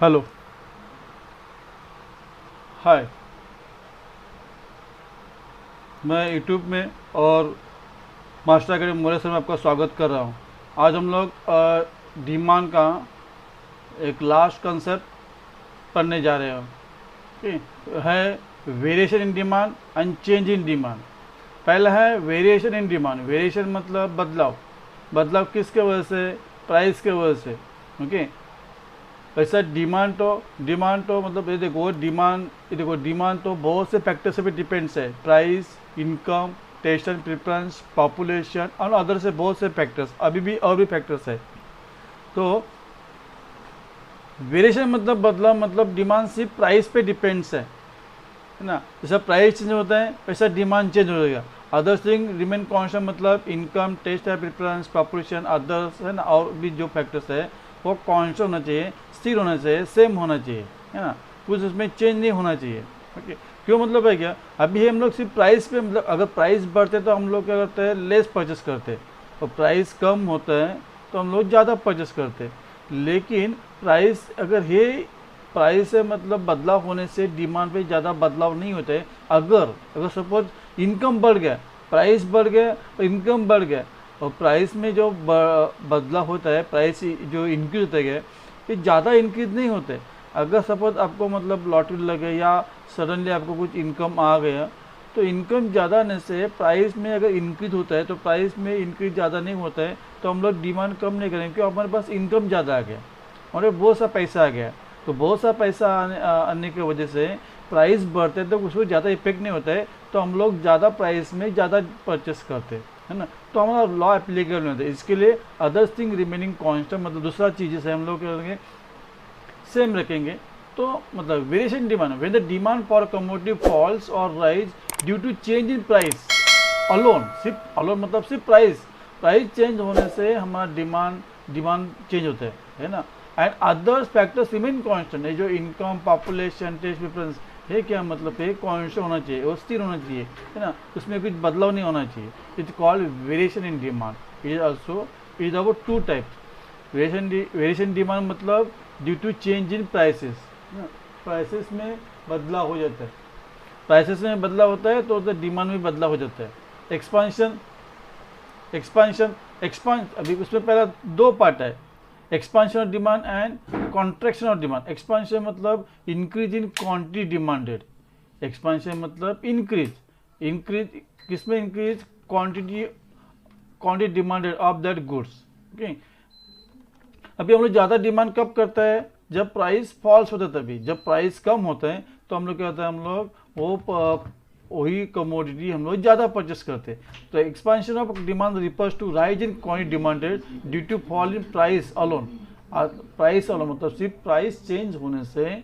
Hello. हाय। मैं YouTube में और मास्टर अकेडमी मोरे सर में आपका स्वागत कर रहा हूँ। आज हम लोग डिमांड का एक लास्ट कंसेप्ट पढ़ने जा रहे हैं। ठीक है, variation in demand and change in demand. पहला है वेरिएशन इन डिमांड। वेरिएशन मतलब बदलाव। बदलाव किसके वजह से? प्राइस के वजह से। ओके। ऐसा डिमांड तो मतलब ये देखो डिमांड तो बहुत से फैक्टर से भी डिपेंड्स है। Price, income, taste and preference, population और अदर से बहुत से फैक्टर्स, अभी भी और भी फैक्टर्स है। तो वेरिएशन मतलब बदलाव, मतलब डिमांड सिर्फ प्राइस पे डिपेंड्स है ना। जैसा प्राइस चेंज होता है वैसा डिमांड चेंज हो जाएगा। अदर्स थिंग रिमेन कांस्टेंट, मतलब income, taste and preference, population, others है ना, और भी जो फैक्टर्स है वो कांस्टेंट होना चाहिए, स्थिर होना चाहिए, सेम होना चाहिए, है ना। कुछ उसमें चेंज नहीं होना चाहिए। ओके। क्यों मतलब है क्या, अभी हम लोग सिर्फ प्राइस पे, मतलब अगर प्राइस बढ़ते तो हम लोग क्या करते हैं, लेस परचेस करते, और प्राइस कम होता है तो हम लोग ज़्यादा परचेस करते। लेकिन प्राइस अगर ये प्राइस से मतलब बदलाव होने से डिमांड पे ज़्यादा बदलाव नहीं होता है। अगर अगर सपोज इनकम बढ़ गया, प्राइस बढ़ गया और इनकम बढ़ गया, और प्राइस में जो बदलाव होता है, प्राइस जो इंक्रीज होता है, ये ज़्यादा इंक्रीज नहीं होते। अगर सपोज आपको मतलब लॉटरी लगे या सडनली आपको कुछ इनकम आ गया, तो इनकम ज़्यादा आने से प्राइस में अगर इंक्रीज होता है, तो प्राइस में इंक्रीज ज़्यादा नहीं होता है, तो हम लोग डिमांड कम नहीं करेंगे क्योंकि हमारे पास इनकम ज़्यादा आ गया और बहुत सा पैसा आ गया। तो बहुत सा पैसा आने की वजह से प्राइस बढ़ते तो उसमें ज़्यादा इफेक्ट नहीं होता है, तो हम लोग ज़्यादा प्राइस में ज़्यादा परचेस करते हैं, है ना। तो हमारा लॉ एप्लीकेबल नहीं होता है। इसके लिए अदर्स थिंग रिमेनिंग कांस्टेंट, मतलब दूसरा चीज़ से हम लोग क्या करेंगे, सेम रखेंगे। तो मतलब variation demand, when the demand for commodity falls और rise due to change in price alone. सिर्फ अलोन मतलब सिर्फ प्राइस, प्राइस चेंज होने से हमारा डिमांड डिमांड चेंज होता है ना। And others factors remain constant है, जो इनकम, पॉपुलेशन, टेस्ट प्रेफरेंस है, क्या मतलब है, कांस्टेंट होना चाहिए, वो स्थिर होना चाहिए, है ना। उसमें कुछ बदलाव नहीं होना चाहिए। It's called variation in demand. It is also, it is about two types. Variation demand मतलब due to change in prices, prices में बदलाव हो जाता है। प्राइसेस में बदलाव होता है तो डिमांड में बदलाव हो जाता है। एक्सपांशन, एक्सपांशन एक्सपांड अभी उसमें पहला दो पार्ट है, expansion of demand and contraction of demand. Expansion मतलब increase in quantity demanded. Expansion मतलब इंक्रीज, इंक्रीज किसमें increase, quantity, quantity demanded of that goods. Okay. अभी हम लोग ज़्यादा डिमांड कब करता है, जब प्राइस फॉल्स होता है। तभी जब प्राइस कम होता है तो हम लोग क्या होता है, हम लोग वही कमोडिटी हम लोग ज़्यादा परचेस करते हैं। तो expansion of demand refers to rise in quantity demanded due to fall in price alone. Price alone मतलब सिर्फ प्राइस चेंज होने से,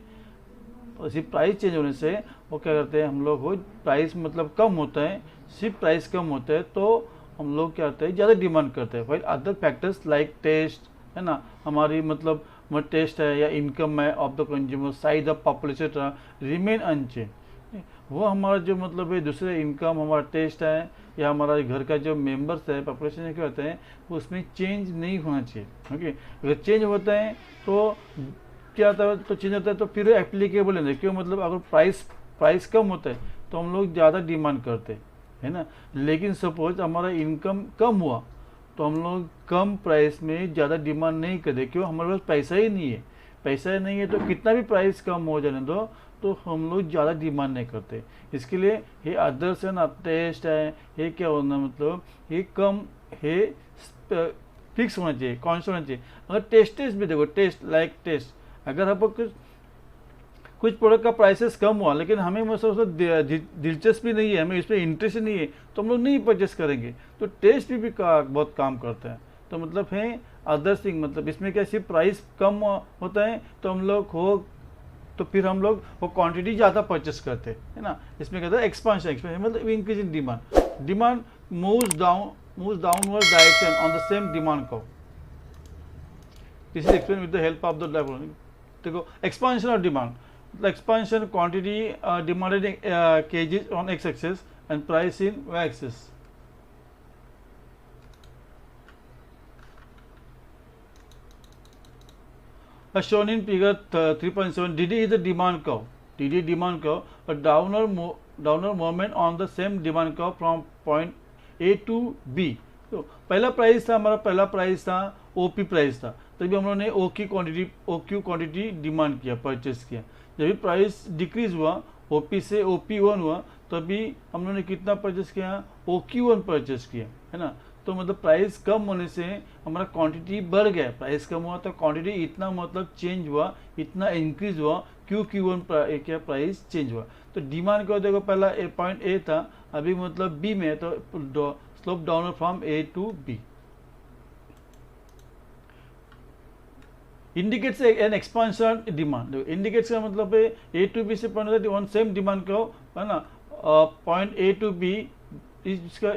सिर्फ प्राइस चेंज होने से वो क्या करते हैं, हम लोग वो प्राइस मतलब कम होता है, सिर्फ प्राइस कम होता है तो हम लोग क्या करते हैं, ज़्यादा डिमांड करते हैं। While other factors like taste, है ना, हमारी मतलब टेस्ट है या इनकम है of the consumer, size of population remain unchange. वो हमारा जो मतलब है दूसरे इनकम, हमारा टेस्ट है या हमारा घर का जो मेंबर्स है, पॉपुलेशन क्या होते हैं, उसमें चेंज नहीं होना चाहिए। ओके। अगर चेंज होता है तो क्या होता है, तो चेंज होता है तो फिर एप्लीकेबल नहीं है। क्यों मतलब अगर प्राइस प्राइस कम होता है तो हम लोग ज़्यादा डिमांड करते हैं, है ना। लेकिन सपोज हमारा इनकम कम हुआ तो हम लोग कम प्राइस में ज़्यादा डिमांड नहीं करते। क्यों, हमारे पास पैसा ही नहीं है। पैसा ही नहीं है तो कितना भी प्राइस कम हो जाने दो तो हम लोग ज़्यादा डिमांड नहीं करते। इसके लिए ये अदर्स है ना, टेस्ट है, ये क्या होना मतलब ये कम है, फिक्स होना चाहिए, कॉन्स्टेंट होना चाहिए। अगर टेस्ट भी देखो, टेस्ट लाइक टेस्ट, अगर आपको कुछ प्रोडक्ट का प्राइसेस कम हुआ लेकिन हमें मतलब दिलचस्पी नहीं है, हमें इसमें इंटरेस्ट नहीं है, तो हम लोग नहीं परचेस करेंगे। तो टेस्ट भी बहुत काम करता है। तो मतलब है अदर थिंग, मतलब इसमें क्या सिर्फ प्राइस कम होता है तो हम लोग हो, तो फिर हम लोग वो क्वांटिटी ज़्यादा परचेस करते हैं, है ना। इसमें कहते हैं एक्सपांशन। एक्सपांशन मतलब increase in demand. Demand moves downward direction on the same demand curve. This is explain with the help of the level. देखो expansion of demand, the expansion quantity demanded in kgs on x-axis and price in y-axis. as shown in figure 3.7, DD is the demand curve. DD demand curve, a downward movement on the same demand curve from point A to B. तो पहला price था हमारा, पहला price था OP price था, तभी हम लोगों ने ओक्यू क्वांटिटी डिमांड किया, परचेस किया। जब भी प्राइस डिक्रीज हुआ, ओपी से OP1 हुआ, तभी हम लोगों ने कितना परचेस किया, OQ1 परचेस किया, है ना। तो मतलब प्राइस कम होने से हमारा क्वांटिटी बढ़ गया, प्राइस कम हुआ तो क्वांटिटी इतना मतलब चेंज हुआ, इतना इंक्रीज हुआ, Q1 क्या प्राइस चेंज हुआ। तो डिमांड का देखो पहला पॉइंट ए था, अभी मतलब बी में है, तो slope downward from A to B. Indicates an expansion demand, indicates का मतलब है ए टू बी से पॉइंट ऑन सेम डिमांड का है ना, पॉइंट ए टू बी, इसका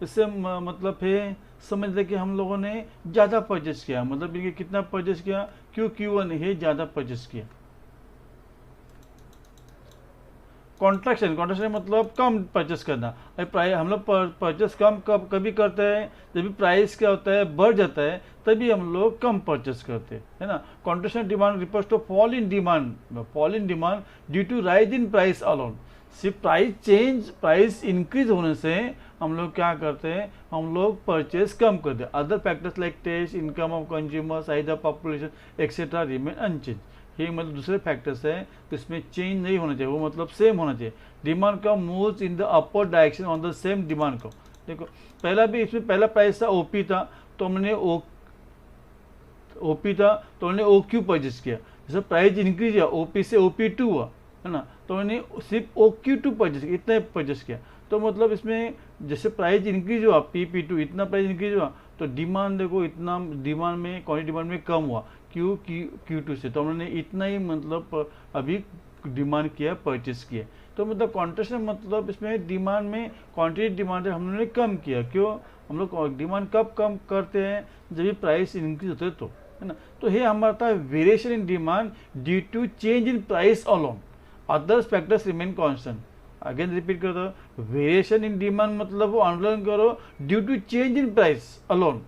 इससे मतलब है समझ लें कि हम लोगों ने ज़्यादा परचेस किया, मतलब इनके कितना परचेस किया, Q1 है ज़्यादा परचेस किया। कॉन्ट्रैक्शन मतलब कम परचेस करना। प्राइस हम लोग परचेस कम कभी करते हैं जब भी प्राइस क्या होता है, बढ़ जाता है, तभी हम लोग कम परचेस करते हैं, है ना। Contraction demand refers to fall in demand due to rise in price alone. सिर्फ प्राइस इंक्रीज होने से हम लोग क्या करते हैं, हम लोग परचेस कम करते हैं। Other factors like taste, income of consumer, size of population etcetera remain unchange. ये मतलब दूसरे फैक्टर्स है, तो इसमें चेंज नहीं होना चाहिए, वो मतलब सेम होना चाहिए। डिमांड का moves in the upper direction on the same demand का। देखो पहला भी इसमें पहला प्राइस था ओपी था, तो हमने ओपी था तो हमने OQ परचेस किया। जैसे प्राइस इंक्रीज हुआ, OP से OP2 हुआ, है ना, तो मैंने सिर्फ OQ2 परचेस किया, इतना परचेस किया। तो मतलब इसमें जैसे प्राइस इंक्रीज हुआ, PP2 इतना प्राइस इंक्रीज हुआ, तो डिमांड देखो इतना डिमांड में, क्वांटिटी डिमांड में कम हुआ Q2 से, तो हमने इतना ही मतलब अभी डिमांड किया, परचेस किया। तो मतलब कॉन्ट्रैक्शन मतलब इसमें डिमांड में क्वांटिटी डिमांड हमने कम किया। क्यों, हम लोग डिमांड कब कम करते हैं, जब भी प्राइस इंक्रीज होते हैं तो, है ना। तो ये हमारा था variation in demand due to change in price alone, others factors remain constant. Again repeat कर दो, वेरिएशन इन डिमांड मतलब वो अंडरलाइन करो, due to change in price alone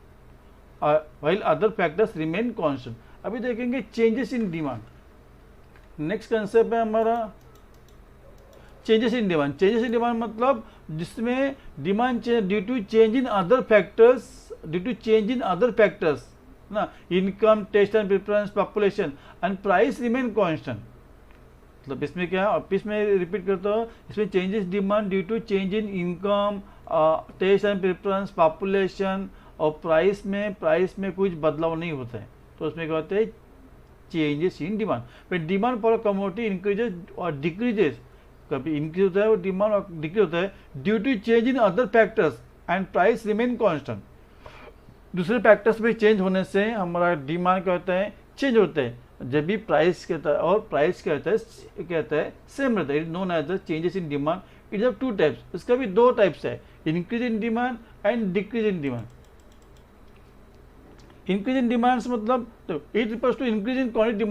while other factors remain constant. अभी देखेंगे changes in demand. Next concept है हमारा changes in demand. Changes in demand मतलब जिसमें demand due to change in other factors, ना, income, taste and preference, population and price remain constant. मतलब इसमें क्या है, इसमें रिपीट करता हूँ, इसमें changes demand due to change in income, taste and preference, population और प्राइस में कुछ बदलाव नहीं होता है, तो उसमें क्या होता है, चेंजेस इन डिमांड। फिर डिमांड फॉर कमोडिटी इंक्रीजेस और डिक्रीजेस, कभी इंक्रीज होता है और डिमांड और डिक्रीज होता है due to change in other factors and price remain constant. दूसरे फैक्टर्स में चेंज होने से हमारा डिमांड क्या होता है, चेंज होता है। जब भी प्राइस कहता है और प्राइस कहता है सेम रहता है, known as the changes in demand. It have two types, इसका भी दो टाइप्स है, increase in demand and decrease in demand. Increase in demands मतलब it refers to increase in quantity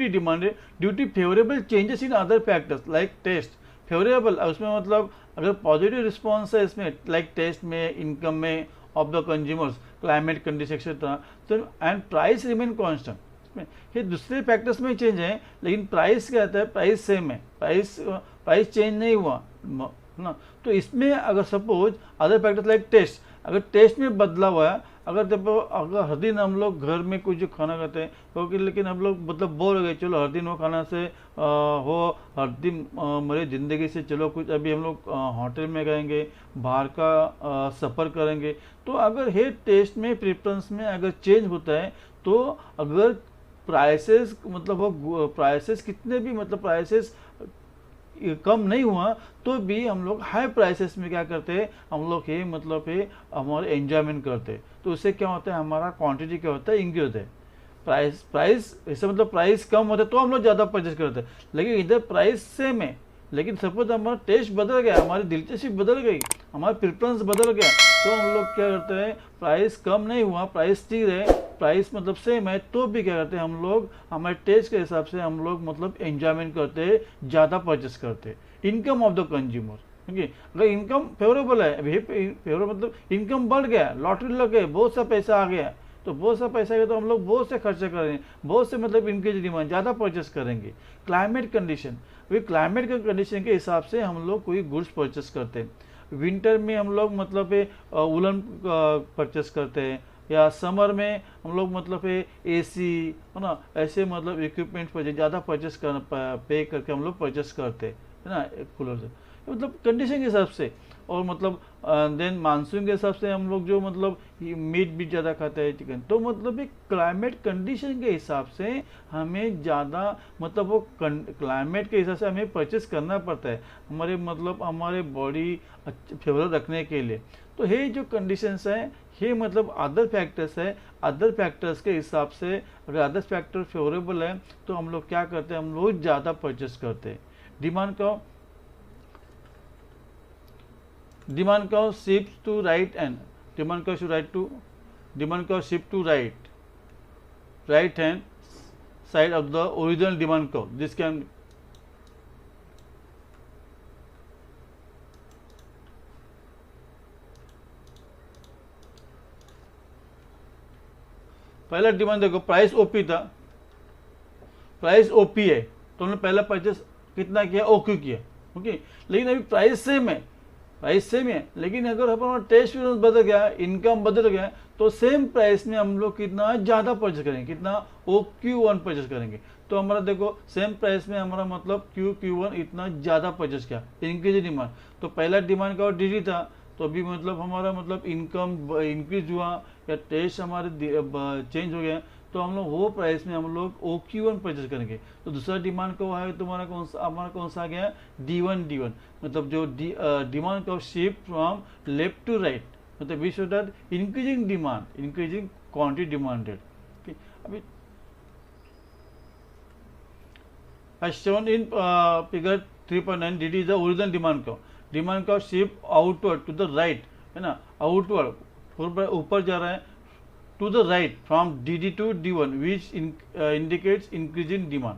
demanded due to favourable changes in other factors like taste. Favourable उसमें मतलब अगर positive response है इसमें, लाइक टेस्ट में, income में of the consumers, climate condition etcetera, तो and price remain constant. ये दूसरे फैक्टर्स में चेंज है, लेकिन प्राइस क्या आता है, प्राइस सेम है, प्राइस चेंज नहीं हुआ ना। तो इसमें अगर suppose other factors like taste, अगर टेस्ट में बदलाव हुआ है, अगर हर दिन हम लोग घर में कुछ जो खाना खाते हैं क्योंकि, लेकिन हम लोग मतलब बोर हो गए, चलो हर दिन वो खाना से हर दिन मेरी ज़िंदगी से चलो कुछ अभी हम लोग होटल में गएंगे, बाहर का सफ़र करेंगे, तो अगर है टेस्ट में, प्रेफरेंस में अगर चेंज होता है, तो अगर प्राइसेस मतलब वो प्राइसेस कितने भी मतलब प्राइसेस कम नहीं हुआ, तो भी हम लोग हाई प्राइसेस में क्या करते हैं, हम लोग ये मतलब है हमारे एंजॉयमेंट करते हैं। तो उससे क्या होता है, हमारा क्वांटिटी क्या होता है, इंक्रीज होता है। प्राइस ऐसे मतलब प्राइस कम होता है तो हम लोग ज़्यादा परचेज करते हैं, लेकिन इधर प्राइस सेम है, लेकिन सपोज हमारा टेस्ट बदल गया, हमारी दिलचस्पी बदल गई, हमारा प्रेफरेंस बदल गया, तो हम लोग क्या करते हैं, प्राइस कम नहीं हुआ, प्राइस स्थिर है, प्राइस मतलब सेम है, तो भी क्या करते हैं हम लोग हमारे टेस्ट के हिसाब से हम लोग मतलब एंजॉयमेंट करते हैं, ज़्यादा परचेस करते हैं। इनकम ऑफ द कंज्यूमर, क्योंकि अगर इनकम फेवरेबल है, अभी फेवरेबल मतलब इनकम बढ़ गया, लॉटरी लग गई, बहुत सा पैसा आ गया, तो बहुत सा पैसा है तो हम लोग बहुत से खर्चे करेंगे, बहुत से मतलब इंक्रीज डिमांड, ज़्यादा परचेस करेंगे। क्लाइमेट कंडीशन, अभी क्लाइमेट के कंडीशन के हिसाब से हम लोग कोई गुड्स परचेस करते हैं। विंटर में हम लोग मतलब वुलन परचेस करते हैं, या समर में हम लोग मतलब एसी है ना, ऐसे मतलब इक्विपमेंट पर ज़्यादा परचेस कर पे करके हम लोग परचेस करते हैं, है ना, कूलर से, मतलब कंडीशन के हिसाब से। और मतलब देन मानसून के हिसाब से हम लोग जो मतलब मीट भी ज़्यादा खाते हैं, चिकन, तो मतलब एक क्लाइमेट कंडीशन के हिसाब से हमें ज़्यादा मतलब वो क्लाइमेट के हिसाब से हमें परचेस करना पड़ता है, हमारे मतलब हमारे बॉडी फेवरेबल रखने के लिए। तो ये जो कंडीशंस हैं, ये मतलब अदर फैक्टर्स है, अदर फैक्टर्स के हिसाब से अगर अदर फैक्टर फेवरेबल है तो हम लोग क्या करते हैं, हम लोग ज़्यादा परचेस करते हैं। डिमांड का shift to right and demand का shift to right hand side of the original demand curve. This can पहला डिमांड देखो, प्राइस ओपी था, प्राइस ओपी है तो हमने पहला परचेस कितना किया, ओक्यू किया, ओके। लेकिन अभी प्राइस सेम है, लेकिन अगर हमारा टेस्ट बदल गया, इनकम बदल गया, तो सेम प्राइस में हम लोग कितना ज़्यादा परचेस करेंगे, कितना OQ1 परचेस करेंगे। तो हमारा देखो सेम प्राइस में हमारा मतलब QQ1 इतना ज़्यादा परचेस किया, इंक्रीज डिमांड। तो पहला डिमांड का DD था, तो अभी मतलब हमारा मतलब इनकम इंक्रीज हुआ या टेस्ट हमारे चेंज हो गया, तो हम लोग वो प्राइस में हम लोग OQ1 परचेस करेंगे। तो दूसरा डिमांड का है तुम्हारा हमारा कौन सा आ गया, D1 मतलब जो डिमांड का shift from left to right, मतलब we show that increasing quantity demanded. अभी as shown in figure 3.9, DD is the original demand का shift outward to the right, है ना, आउटवर्ड ऊपर जा रहा है, to the right from DD to D1 which indicates increasing demand.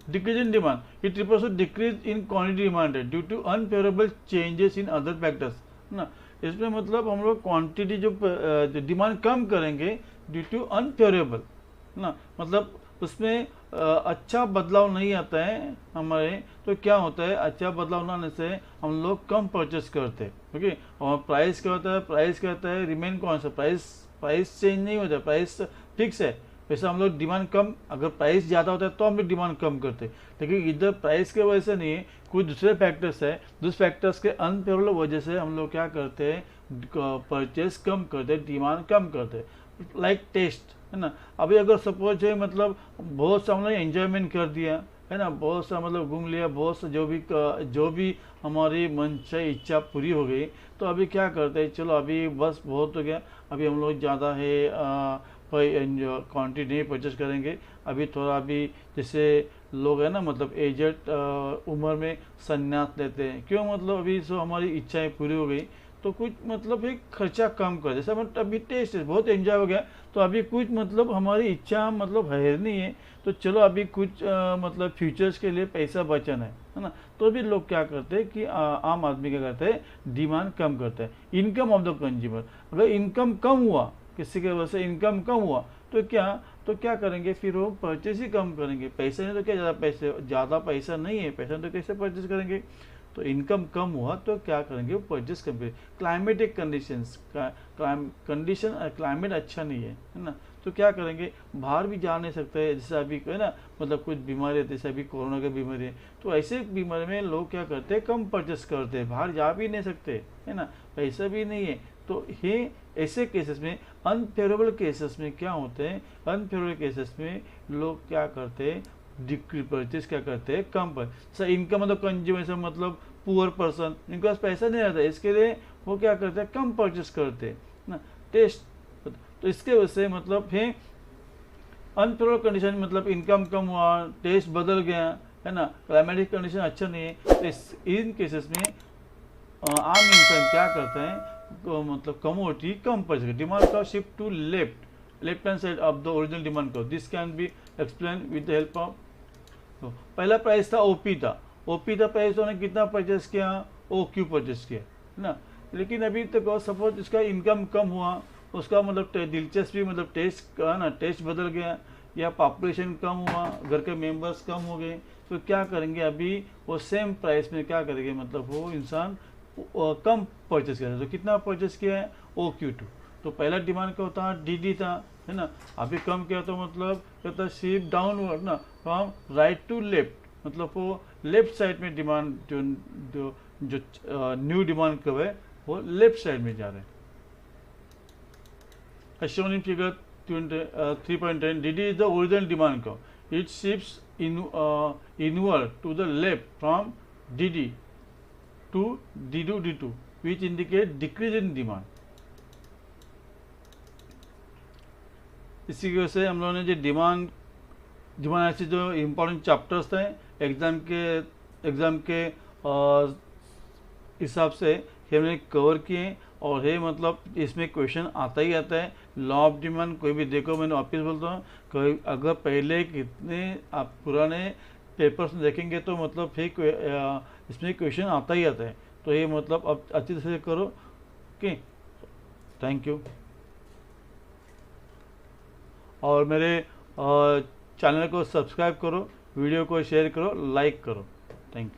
Decrease in demand, it refers to decrease in quantity demanded due to unfavorable changes in other factors, ना। इसमें मतलब हम लोग क्वांटिटी जो डिमांड कम करेंगे ड्यू टू अनफेवरेबल, ना, मतलब उसमें अच्छा बदलाव नहीं आता है हमारे, तो क्या होता है, अच्छा बदलाव न आने से हम लोग कम परचेस करते हैं, ओके। और प्राइस क्या होता है, रिमेन कौन सा, प्राइस चेंज नहीं होता है, प्राइस फिक्स है। वैसे हम लोग डिमांड कम, अगर प्राइस ज़्यादा होता है तो हम लोग डिमांड कम करते हैं, लेकिन इधर प्राइस के वजह से नहीं है, कुछ दूसरे फैक्टर्स है, दूसरे फैक्टर्स के अनफेवरेबल वजह से हम लोग क्या करते हैं, परचेस कम करते हैं, डिमांड कम करते हैं। लाइक टेस्ट, है ना, अभी अगर सपोज है मतलब बहुत सा हमने एंजॉयमेंट कर दिया, है ना, बहुत सा मतलब घूम लिया, बहुत सा जो भी हमारी मन से इच्छा पूरी हो गई, तो अभी क्या करते हैं, चलो अभी बस बहुत हो गया, अभी हम लोग ज़्यादा है क्वांटिटी नहीं परचेस करेंगे। अभी थोड़ा अभी जैसे लोग है ना मतलब एजेड उम्र में संन्यास लेते हैं, क्यों, मतलब अभी सो हमारी इच्छाएं पूरी हो गई, तो कुछ मतलब एक खर्चा कम कर, जैसे मतलब अभी टेस्ट बहुत एंजॉय हो गया, तो अभी कुछ मतलब हमारी इच्छा मतलब है नहीं है, तो चलो अभी कुछ मतलब फ्यूचर्स के लिए पैसा बचाना है ना। तो अभी लोग क्या करते हैं कि आम आदमी क्या करते हैं, डिमांड कम करते हैं। इनकम ऑफ द कंज्यूमर, अगर इनकम कम हुआ, किसी की वजह से इनकम कम हुआ, तो क्या करेंगे, फिर वो परचेस ही कम करेंगे। पैसे नहीं तो क्या ज़्यादा पैसा नहीं है, पैसा तो कैसे परचेस करेंगे, तो इनकम कम हुआ तो क्या करेंगे, वो परचेस करेंगे। क्लाइमेटिक कंडीशन क्लाइमेट अच्छा नहीं है ना, तो क्या करेंगे, बाहर भी जा नहीं सकते हैं, जैसे अभी है ना मतलब कुछ बीमारी है, जैसे अभी कोरोना की बीमारी है, तो ऐसे बीमारी में लोग क्या करते हैं, कम परचेस करते हैं, बाहर जा भी नहीं सकते, है ना, पैसा भी नहीं है। तो ये ऐसे केसेस में अनफेवरेबल केसेस में क्या होते हैं, अनफेवरेबल केसेस में लोग क्या करते हैं, परचेस क्या करते हैं, कम पर। सर इनकम मतलब कंज्यूमर मतलब पुअर पर्सन, इनके पास पैसा नहीं रहता, इसके लिए वो क्या करते हैं, कम परचेस करते हैं ना। टेस्ट, तो इसके वजह से मतलब है अनफेवरेबल कंडीशन, मतलब इनकम कम हुआ, टेस्ट बदल गया, है ना, क्लाइमेटिक कंडीशन अच्छा नहीं है, तो इन केसेस में आम इंसान क्या करते हैं, तो मतलब कमोडिटी कम परचेस, डिमांड का shift to left hand side of the original demand curve. This can be explain with the help of, तो पहला प्राइस था ओपी था प्राइस, उन्होंने कितना परचेस किया, OQ परचेस किया, है ना। लेकिन अभी तक सपोज इसका इनकम कम हुआ, उसका मतलब दिलचस्पी मतलब टेस्ट ना टेस्ट बदल गया, या पॉपुलेशन कम हुआ, घर के मेंबर्स कम हो गए, तो क्या करेंगे अभी वो सेम प्राइस में क्या करेंगे, मतलब वो इंसान कम परचेस किया। तो कितना परचेस किया है, OQ2। तो पहला डिमांड क्या होता है, DD था, है ना। अभी कम किया तो मतलब कहता है शिफ्ट डाउनवर्ड ना, फ्रॉम राइट टू लेफ्ट, मतलब वो लेफ्ट साइड में डिमांड जो जो जो न्यू डिमांड कब है वो लेफ्ट साइड में जा रहे हैं। As shown in figure 3.10, DD is the original demand curve. It shifts inward to the left from DD to D2, which indicate decrease in demand. इसी की वजह से हम लोगों ने जो डिमांड ऐसे जो इम्पोर्टेंट चैप्टर्स थे एग्ज़ाम के हिसाब से हमने कवर किए, और है मतलब इसमें क्वेश्चन आता ही आता है। लॉ ऑफ डिमांड कोई भी देखो, मैंने वापस बोलता हूँ, कोई अगर पहले कितने आप पुराने पेपर्स देखेंगे तो मतलब फिर इसमें क्वेश्चन आता ही आता है। तो ये मतलब अब अच्छी तरह से करो। Okay, thank you. और मेरे चैनल को सब्सक्राइब करो, वीडियो को शेयर करो, लाइक करो। Thank you.